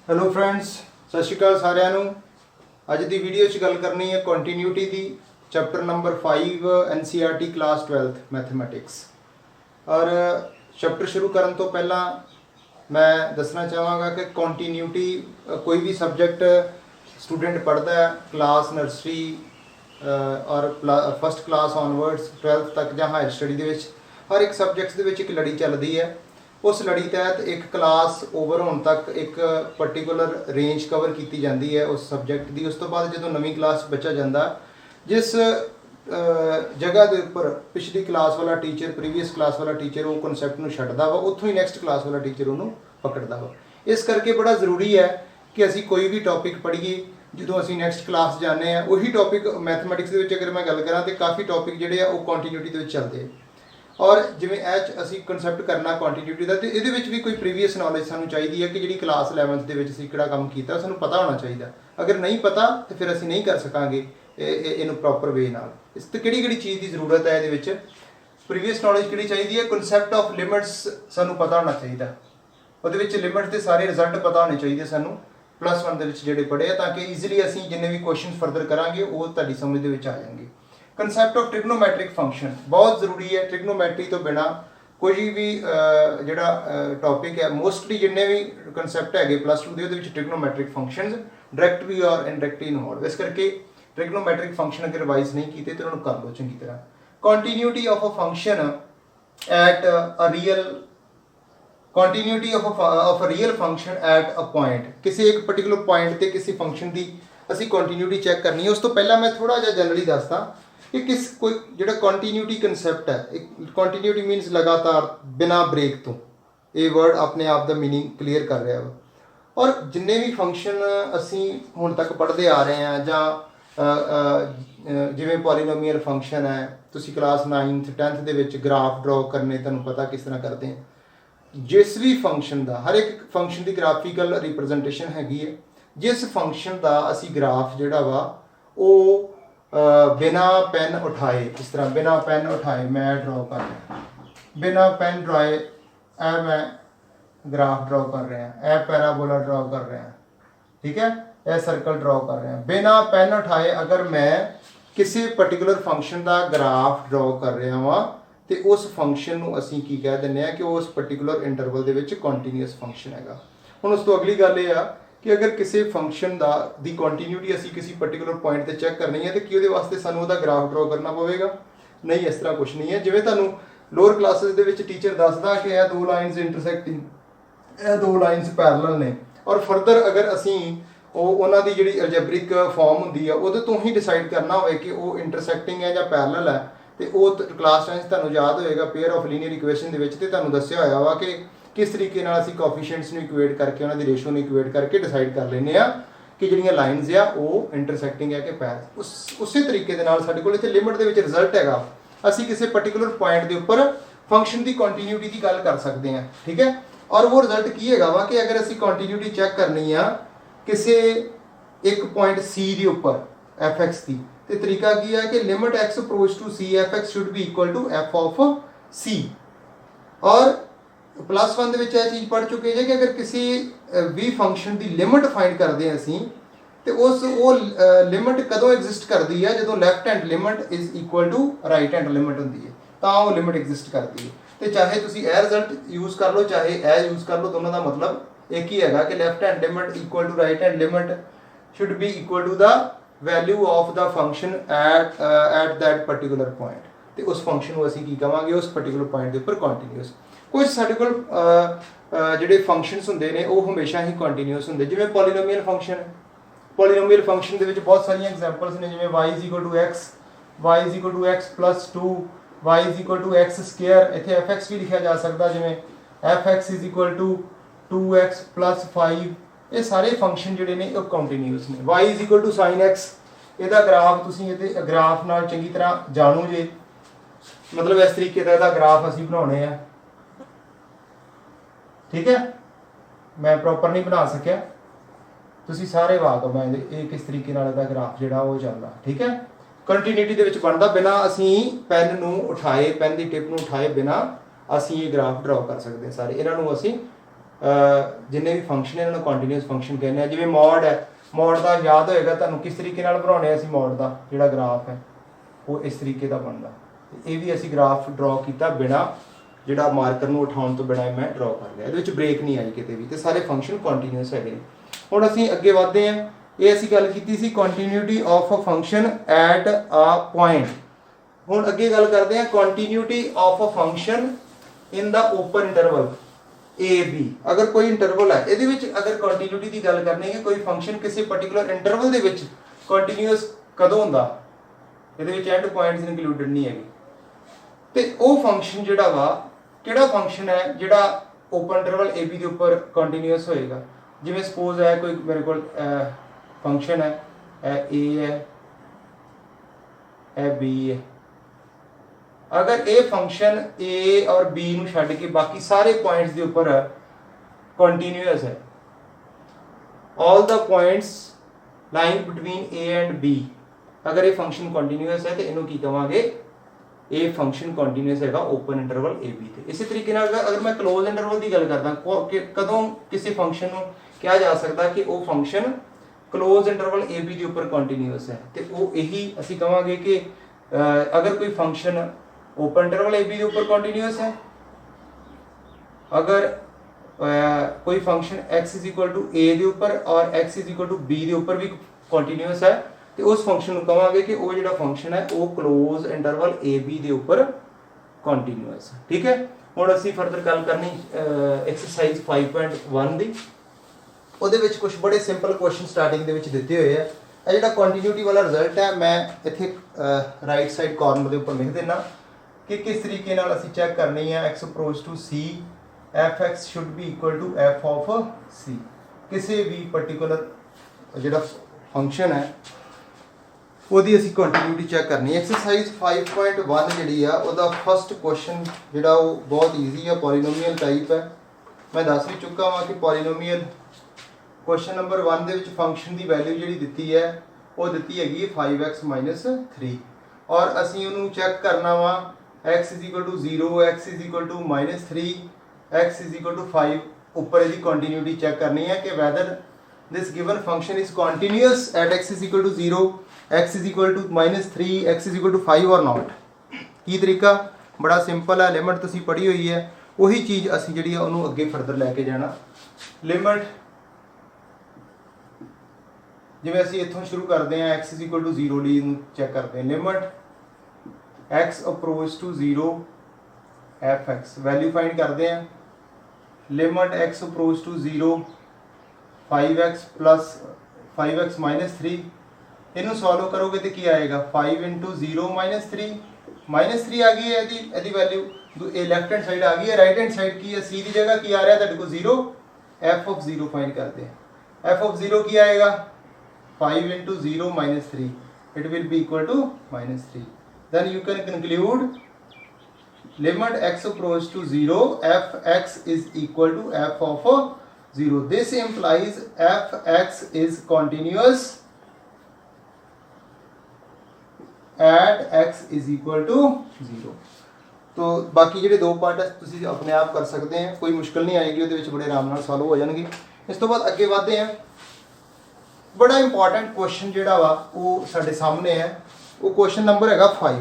Hello friends, सत श्री अकाल सारिਆਂ ਨੂੰ। ਅੱਜ ਦੀ ਵੀਡੀਓ 'ਚ ਗੱਲ ਕਰਨੀ ਹੈ ਕੰਟੀਨਿਊਟੀ ਦੀ। Chapter number 5 NCERT class 12th mathematics. और चैप्टर शुरू करने तो पहला मैं दसना चाहांगा कि कंटिन्यूटी कोई भी सब्जेक्ट स्टूडेंट पढ़ता है क्लास नर्सरी और फस्ट क्लास ऑनवर्ड्स 12th तक ਜਾਂ हायर स्टडी ਦੇ ਵਿੱਚ हर एक सब्जेक्ट्स ਦੇ ਵਿੱਚ ਇੱਕ ਲੜੀ ਚੱਲਦੀ ਹੈ। उस लड़ी तहत एक क्लास ओवर होने तक एक पर्टिकुलर रेंज कवर की जाती है उस सब्जेक्ट की। उस तो बाद जो नवी क्लास बच्चा जाता, जिस जगह के उपर पिछली क्लास वाला टीचर प्रीवियस क्लास वाला टीचर वो कॉन्सैप्ट में छड्डदा वा, उत्थों ही नैक्सट क्लास वाला टीचर उन्होंने पकड़ता वा। इस करके बड़ा जरूरी है कि असी कोई भी टॉपिक पढ़िए जो असी नैक्सट क्लास जाने हैं उही टॉपिक मैथमेटिक्स के अगर मैं गल करा तो काफ़ी टॉपिक जोड़े वो कंटिन्यूटी के चलते हैं। और जिमें असी कंसैप्ट करना कंटिन्यूटी का, तो ये भी कोई प्रीवियस नॉलेज सानू चाहिए है कि जी क्लास 11th के किहड़ा काम किया सानू पता होना चाहिए। अगर नहीं पता तो फिर असी नहीं कर सकांगे इन प्रॉपर वे नाल। इस तो किहड़ी चीज़ की जरूरत है ये प्रीवियस नॉलेज किहड़ी चाहिए है। कंसैप्ट ऑफ लिमिट्स सानू पता होना चाहिए, वो लिमिट के सारे रिजल्ट पता होने चाहिए सानू प्लस 1 के पढ़े, ताकि ईजिली असी जिन्ने भी क्वेश्चन फर्दर करांगे वो तुहाडी समझ दे विच आ जाएंगे। कंसैप्ट ऑफ ट्रिग्नोमैट्रिक फंक्शन बहुत जरूरी है। ट्रिग्नोमैट्री तो बिना कोई भी जिहड़ा टॉपिक है मोस्टली जिन्ने भी कंसैप्ट है प्लस 2 के ट्रिग्नोमैट्रिक फंक्शन डायरैक्ट भी और इनडायरैक्ट इन्वॉल्व। इस करके ट्रिग्नोमैट्रिक फंक्शन अगर रिवाइज नहीं किए तो उन्होंने कर लो चंगी तरह। Continuity of a function at a real continuity of a real function at a point, किसी एक पर्टिकुलर पॉइंट से किसी फंक्शन की असी कंटिन्यूटी चैक करनी है। उस तो पहला मैं थोड़ा जिहा जनरली दसदा कि किस कोई जो कंटिन्यूटी कंसैप्ट है, एक कंटिन्यूटी मीनस लगातार बिना ब्रेक तो, ये वर्ड अपने आप का मीनिंग क्लीयर कर रहा है। और जिन्ने भी फंक्शन असी हुण तक पढ़ते आ रहे हैं जां जिवें पॉलीनोमियल फंक्शन है, तुसी class 9th 10th they which graph draw करने तुहानूं पता किस तरह करते हैं। जिस भी फंक्शन का हर एक फंक्शन की ग्राफिकल रिप्रजेंटेशन हैगी है। जिस फंक्शन का असी ग्राफ जिहड़ा वा वो बिना पेन उठाए, इस तरह बिना पेन उठाए मैं ड्रॉ कर रहा, बिना पेन ड्राए ए मैं ग्राफ ड्रॉ कर रहे हैं, ए पैराबोला ड्रॉ कर रहे हैं, ठीक है, ए सर्कल ड्रॉ कर रहे हैं बिना पेन उठाए। अगर मैं किसी पर्टिकुलर फंक्शन का ग्राफ ड्रॉ कर रहा वा तो उस फंक्शन को असी की कह दें कि उस पर्टिकुलर इंटरवल के कंटीन्यूअस फंक्शन है। हुण उस तो अगली गल ये कि अगर किसी फंक्शन की कंटिन्यूटी असी किसी पर्टिकुलर पॉइंट पर चैक करनी है तो कि वो वास्ते सानू उहदा ग्राफ ड्रॉ करना पवेगा? नहीं, इस तरह कुछ नहीं है। जिवें तुहानूं लोअर क्लासेस दे विच टीचर दसदा कि यह दो लाइनस इंटरसैक्टिंग, यह दो लाइनस पैरलल ने, और फरदर अगर असी उन्हां दी जिहड़ी अलजेब्रिक फॉर्म हुंदी है उहदे तो ही डिसाइड करना होवे कि वो इंटरसैक्टिंग है जां पैरलल है, तो वो क्लास 10 तुहानूं याद होएगा पेयर ऑफ लीनियर इक्वेशन दे विच ते तुहानूं दस्सिया होया वा कि किस तरीके असी कोफिशिएंट्स नूं इक्वेट करके उन्हां दी रेशो नूं इक्वेट करके डिसाइड कर लैंदे आ कि जिहड़ियां लाइनस आ वो इंटरसैक्टिंग है कि पैर। उसी तरीके दे नाल साडे कोल इत्थे लिमिट दे विच रिजल्ट हैगा, असी किसी पर्टिकुलर पॉइंट के उपर फंक्शन की कंटिन्यूटी की गल कर सकते हैं, ठीक है। और वो रिजल्ट की हैगा वा कि अगर असी कंटिन्यूटी चैक करनी आ किसी एक पॉइंट सी के उपर एफ एक्स की, तो तरीका की है कि limit x approach to c f x should be equal to f of c. और प्लस 1 ਦੇ ਵਿੱਚ ਇਹ ਚੀਜ਼ ਪੜ੍ਹ ਚੁੱਕੇ ਜੇ कि अगर किसी भी फंक्शन की लिमिट फाइंड करते हैं असी तो उस वो लिमिट कदों एग्जिस्ट करती है जो left hand limit is equal to right hand limit होंगी है, तो वो लिमिट एग्जिस्ट करती है। तो चाहे तुम यह रिजल्ट यूज़ कर लो चाहे यह यूज़ कर लो, दोनों का मतलब एक ही है कि left hand limit equal to right hand limit should be equal to the value of the function at that particular point. तो उस फंक्शन को असी की कहांगे उस पर्टिकुलर पॉइंट के उपर कंटीन्यूअस। कुछ साडे कोल जिहड़े फंक्शनस हुंदे ने वो हमेशा ही कंटीन्यूअस हुंदे, जिवें पॉलीनोमियल फंक्शन। पॉलीनोमियल फंक्शन दे विच बहुत सारियां एग्जांपल्स ने, जिवें y = x, y = x + 2, y = x square, इत्थे fx भी लिखा जा सकता, जिवें fx = 2x + 5। ये सारे फंक्शन जिहड़े ने वो कंटीन्यूअस ने। y = sin x, इहदा ग्राफ तुसीं इहदे ग्राफ नाल चंगी तरह जाणो जे, मतलब इस तरीके का इहदा ग्राफ असीं बनाउणे आ, ठीक है। मैं प्रॉपर नहीं बना सकिया, तुसी सारे वाकफ हैं ये किस तरीके नाल दा ग्राफ जिहड़ा वो चलदा, ठीक है। कंटिन्यूटी दे विच बनदा बिना असी पेन नूं उठाए, पेन दी टिप नूं उठाए बिना असी ये ग्राफ ड्रॉ कर सकते हैं सारे। इन्हां नूं असी जिन्ने भी फंक्शन है उन्होंने कंटीन्यूअस फंक्शन कहने हैं। जिवें मॉड है, मॉड का याद होएगा तुहानूं किस तरीके नाल बनाउने असीं मॉड का जिहड़ा ग्राफ है वो इस तरीके का बनदा। ये भी असीं ग्राफ ड्रॉ किया बिना जिहड़ा मार्कर नूं उठाउण तो बिना मैं ड्रॉ कर लिया, इहदे विच ब्रेक नहीं आई किते भी, ते सारे फंक्शन कंटीन्यूअस है। हुण असीं अगे वधदे हां। ये असीं गल कीती सी continuity of a function at a point. हुण अगे गल करदे हां continuity of a function in the open interval A b. अगर कोई इंटरवल है ਇਹਦੇ ਵਿੱਚ अगर कंटीन्यूटी की गल करनी है, कोई फंक्शन किसी पर्टिकुलर इंटरवल ਦੇ ਵਿੱਚ कंटीन्यूअस कदों ਹੁੰਦਾ, ਇਹਦੇ ਵਿੱਚ एंड पॉइंट्स इंक्लूडेड नहीं हैगी। ਤੇ ਉਹ फंक्शन ਜਿਹੜਾ ਵਾ ਕਿਹੜਾ फंक्शन है ਜਿਹੜਾ ओपन इंटरवल ए बी ਦੇ ਉੱਪਰ कंटीन्यूअस होएगा। ਜਿਵੇਂ सपोज है कोई मेरे को फंक्शन है ए है ए बी है, अगर ये फंक्शन ए और बी नूं छड्ड के बाकी सारे पॉइंट्स के ऊपर कंटीन्यूअस है, all the points lying between A and B, अगर ये फंक्शन कंटीन्यूअस है तो इनू की कहांगे ये फंक्शन कंटीन्यूअस है ओपन इंटरवल ए बी ते। इसी तरीके नाल अगर मैं क्लोज इंटरवल की गल करदा कदों किसी फंक्शन नूं कहा जा सकता कि वो function close interval A B के ऊपर कंटीन्यूअस है, तो वो यही असीं कहांगे कि अगर कोई function open interval A B के ऊपर कंटीन्यूअस है, अगर कोई function x is equal to a के ऊपर और x is equal to b के ऊपर भी कंटीन्यूअस है, तो उस फंक्शन को कहांगे कि वो जो फंक्शन है वो क्लोज इंटरवल ए बी के ऊपर कंटीन्यूअस है। ठीक है, हुण असीं फर्दर गल करनी एक्सरसाइज 5.1 दी। ਉਹਦੇ ਵਿੱਚ कुछ बड़े सिंपल क्वेश्चन स्टार्टिंग ਦੇ ਵਿੱਚ ਦਿੱਤੇ ਹੋਏ ਆ। ਇਹ ਜਿਹੜਾ ਕੰਟੀਨਿਊਟੀ ਵਾਲਾ ਰਿਜ਼ਲਟ ਹੈ ਮੈਂ ਇੱਥੇ ਰਾਈਟ ਸਾਈਡ ਕਾਰਨਰ ਦੇ ਉੱਪਰ ਲਿਖ ਦੇਣਾ ਕਿ ਕਿਸ ਤਰੀਕੇ ਨਾਲ ਅਸੀਂ ਚੈੱਕ ਕਰਨੀ ਹੈ x approach to c fx should be equal to f of c। ਕਿਸੇ ਵੀ ਪਾਰਟਿਕੂਲਰ ਜਿਹੜਾ ਫੰਕਸ਼ਨ ਹੈ ਉਹਦੀ ਅਸੀਂ ਕੰਟੀਨਿਊਟੀ ਚੈੱਕ ਕਰਨੀ ਹੈ। ਐਕਸਰਸਾਈਜ਼ 5.1 ਜਿਹੜੀ ਆ ਉਹਦਾ ਫਸਟ ਕੁਐਸਚਨ ਜਿਹੜਾ ਉਹ ਬਹੁਤ ਈਜ਼ੀ ਆ, ਪੋਲੀਨੋਮੀਅਲ ਟਾਈਪ ਹੈ। ਮੈਂ ਦੱਸ ਵੀ ਚੁੱਕਾ ਹਾਂ ਕਿ ਪੋਲੀਨੋਮੀਅਲ क्वेश्चन नंबर 1 ਦੇ ਵਿੱਚ ਫੰਕਸ਼ਨ ਦੀ ਵੈਲਿਊ ਜਿਹੜੀ ਦਿੱਤੀ ਹੈ ਉਹ ਦਿੱਤੀ ਹੈਗੀ ਹੈ 5x - 3 ਔਰ ਅਸੀਂ ਉਹਨੂੰ ਚੈੱਕ ਕਰਨਾ ਵਾ x = 0 x = -3 x = 5 ਉੱਪਰ ਇਹਦੀ ਕੰਟੀਨਿਊਟੀ ਚੈੱਕ ਕਰਨੀ ਹੈ ਕਿ weather this given function is continuous at x = 0 x = -3 x = 5 or not। ਕੀ ਤਰੀਕਾ ਬੜਾ ਸਿੰਪਲ ਹੈ, ਲਿਮਟ ਤੁਸੀਂ ਪੜ੍ਹੀ ਹੋਈ ਹੈ, ਉਹੀ ਚੀਜ਼ ਅਸੀਂ ਜਿਹੜੀ ਆ ਉਹਨੂੰ ਅੱਗੇ ਫਰਦਰ ਲੈ ਕੇ ਜਾਣਾ। ਲਿਮਟ ਜਿਵੇਂ ਅਸੀਂ ਇੱਥੋਂ ਸ਼ੁਰੂ ਕਰਦੇ ਹਾਂ x = 0 ਲਈ ਇਹਨੂੰ ਚੈੱਕ ਕਰਦੇ ਹਾਂ। Limit x approach to 0 fx value find ਕਰਦੇ ਹਾਂ। Limit x approach to 0 5x + 5x - 3 ਇਹਨੂੰ ਸੋਲਵ ਕਰੋਗੇ ਤੇ ਕੀ ਆਏਗਾ 5 × 0 - 3 -3 ਆ ਗਈ ਹੈ ਇਹਦੀ ਵੈਲਿਊ। ਇਹ ਲੈਫਟ ਹੈਂਡ ਸਾਈਡ ਆ ਗਈ ਹੈ, ਰਾਈਟ ਹੈਂਡ ਸਾਈਡ ਕੀ ਹੈ c ਦੀ ਜਗ੍ਹਾ ਕੀ ਆ ਰਿਹਾ ਤੁਹਾਡੇ ਕੋਲ 0 f of 0 ਫਾਈਂਡ ਕਰਦੇ ਹਾਂ। f of 0 ਕੀ ਆਏਗਾ 5 × 0 - 3 it will be equal to -3। then you can conclude limit x approach to 0 fx is equal to f of 0। this implies fx is continuous at x is equal to 0। तो बाकी ਜਿਹੜੇ ਦੋ part ਹੈ ਤੁਸੀਂ ਆਪਣੇ ਆਪ ਕਰ ਸਕਦੇ ਹੋ, ਕੋਈ ਮੁਸ਼ਕਲ ਨਹੀਂ ਆਏਗੀ, ਉਹਦੇ ਵਿੱਚ ਬੜੇ ਆਰਾਮ ਨਾਲ ਸੋਲਵ ਹੋ ਜਾਣਗੇ। ਇਸ ਤੋਂ ਬਾਅਦ ਅੱਗੇ ਵਧਦੇ ਹਾਂ। बड़ा इंपॉर्टेंट क्वेश्चन जोड़ा वा वो साढ़े सामने है, वो क्वेश्चन नंबर है 5।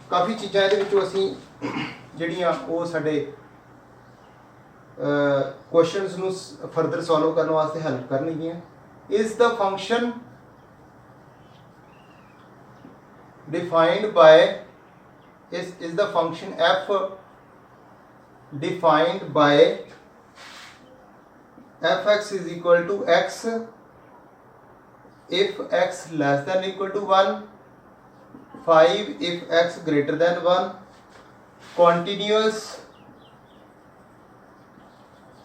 काफ़ी चीज़ा ये असी जड़ियाँ वो साढ़े क्वेश्चनस नूं फर्दर सॉल्व करने वास्ते हेल्प करनगियां। Is the function defined by is the function f defined by fx is equal to x if x less than equal to 1, 5 if x greater than 1, continuous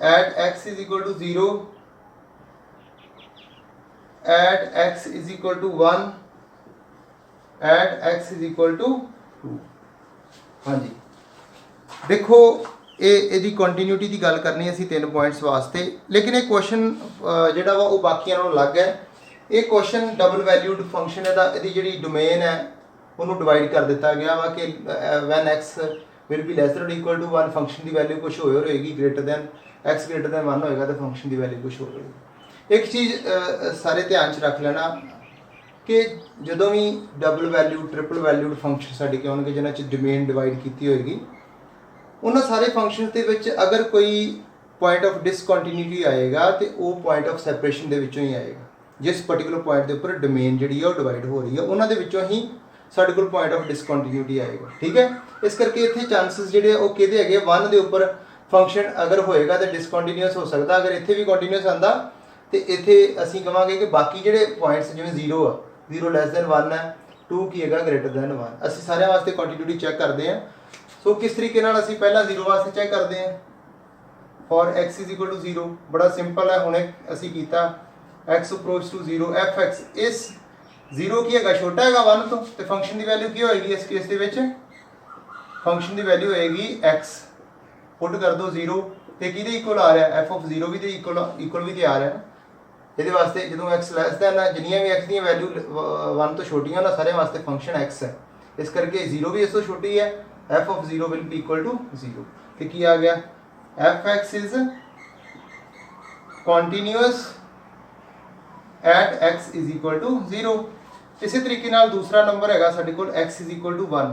at x is equal to 0, at x is equal to 1, at x is equal to 2। हाँ जी देखो ਇਹਦੀ continuity ਦੀ ਗੱਲ ਕਰਨੀ ਅਸੀਂ 3 points ਵਾਸਤੇ, ਲੇਕਿਨ ਇਹ question ਜਿਹੜਾ ਵਾ ਉਹ ਬਾਕੀਆਂ ਨਾਲੋਂ ਅਲੱਗ ਹੈ। ਇਹ ਕੁਐਸਚਨ ਡਬਲ ਵੈਲਿਊਡ ਫੰਕਸ਼ਨ ਇਹਦੀ ਜਿਹੜੀ ਡੋਮੇਨ ਹੈ ਉਹਨੂੰ ਡਿਵਾਈਡ ਕਰ ਦਿੱਤਾ ਗਿਆ ਵਾ ਕਿ when x will be less than or equal to 1 function ਦੀ ਵੈਲਿਊ ਕੁਝ ਹੋਰ ਹੋਏਗੀ, greater than x greater than 1 होएगा तो फंक्शन की वैल्यू कुछ हो होगी। एक चीज़ सारे ध्यान च रख लेना कि जदों भी double valued triple valued function साढ़े के आउणगे जिन्हां च डोमेन डिवाइड की होएगी उन्होंने सारे फंक्शन के विच अगर कोई पॉइंट ऑफ डिसकॉन्टीन्यूटी आएगा तो वो पॉइंट ऑफ सैपरेशन के विचों ही आएगा। जिस पर्टिकुलर पॉइंट के उपर डोमेन जी डिवाइड हो रही है उन्होंने विचों ही साढ़े कोल पॉइंट ऑफ डिसकॉन्टीन्यूटी आएगा। ठीक है, इस करके इतने चांसिस जोड़े वो कहते हैं 1 के उपर फंक्शन अगर होएगा तो डिसकॉन्टीन्यूअस हो सकता, अगर इतने भी कॉन्टीन्यूअस आता तो इतने असीं कहांगे कि बाकी जोड़े पॉइंट्स जिवें 0 आ 0 लैस दैन 1 है 2 की है ग्रेटर दैन 1 असीं सारे वास्ते कॉन्टीन्यूटी चैक करते हैं। सो किस तरीके नाल असीं पहला 0 वास्ते चैक करते हैं for x is equal to 0 बड़ा सिंपल है। हुणे असीं कीता x approach to 0 F X इस 0 की है छोटा है 1 तो फंक्शन की वैल्यू की होएगी इस केस के विच फंक्शन की वैल्यू होएगी x पुट कर दो 0 तो कि इक्वल आ रहा है एफ ऑफ 0 भी तो इक्वल भी तो आ रहा है ये वास्ते जो x लैस दैन है जिन्नियां भी x दी वैल्यू 1 तो छोटियां ना सारे वास्ते फंक्शन x है इस करके 0 भी इस तो छोटी है F of 0 will be equal to 0 तो की आ गया F X is continuous at x is equal to 0। इसी तरीके नाल दूसरा नंबर है साडे कोल x इज इक्वल टू 1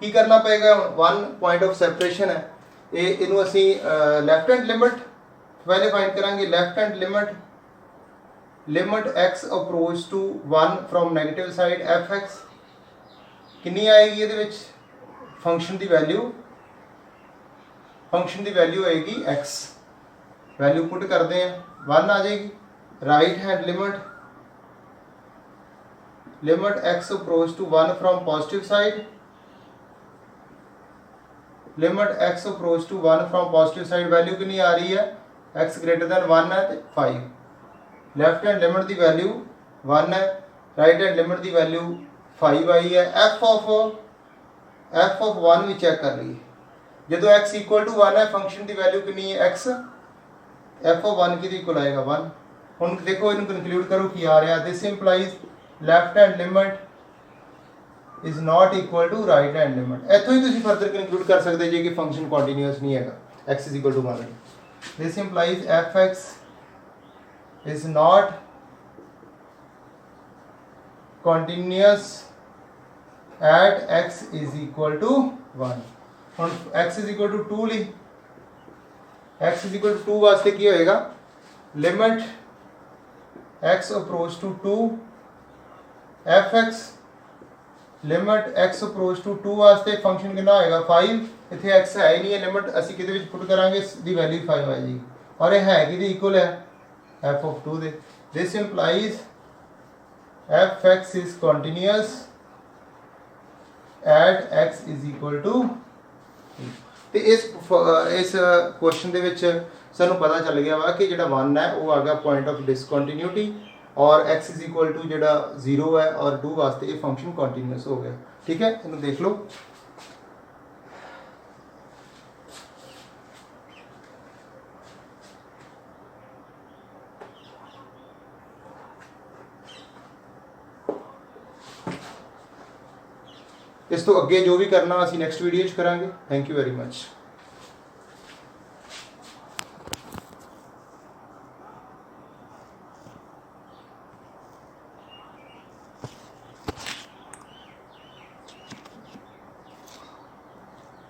की करना पएगा 1 पॉइंट ऑफ सैपरेशन है ये इनू असी लैफ्ट हैंड लिमिट पहले फाइंड करांगे left hand limit x approach to 1 from negative side F X कितनी आएगी ये फंक्शन की वैल्यू आएगी x वैल्यू पुट करते हैं 1 आ जाएगी right hand limit x approach to 1 from positive side limit x approach to 1 from positive side value कितनी आ रही है x ग्रेटर दैन 1 है तो 5 लैफ्ट हैंड लिमिट की वैल्यू 1 है राइट हैंड लिमिट की वैल्यू 5 आई है एफ ऑफ 1 भी चेक कर लीए जो x इक्वल टू 1 है फंक्शन की वैल्यू कितनी है x एफ ऑफ 1 की इक्वल आएगा 1। हुण देखो इनू कंक्लूड करो कि आ रहा this implies left hand limit is not equal to right hand limit इतों ही तुसीं फर्दर कंक्लूड कर सकते जी कि फंक्शन कॉन्टीन्यूअस नहीं है x is equal to 1 this implies F X is not continuous at x is equal to 1। हम x is equal to 2 ली x इज इक्वल टू 2 वास्ते की होएगा limit x approach to 2 F X limit x approach to 2 वास्ते function कितना होएगा 5 इतने x है ही नहीं है लिमिट असी किते विच पुट करांगे दी वैल्यू 5 आ जाएगी और ये है कि इक्वल है एफ ऑफ 2 दे this implies F X is continuous at x is equal to तो इस क्वेश्चन के विच सानू पता चल गया वा कि जो 1 है वो आ गया पॉइंट ऑफ डिसकॉन्टीन्यूटी और x इज इक्वल टू जो 0 है और 2 वास्ते ये फंक्शन कॉन्टीन्यूअस हो गया। ठीक है, इन्हें देख लो। इस तो अगे जो भी करना असी नैक्सट वीडियो करांगे। Thank you very much.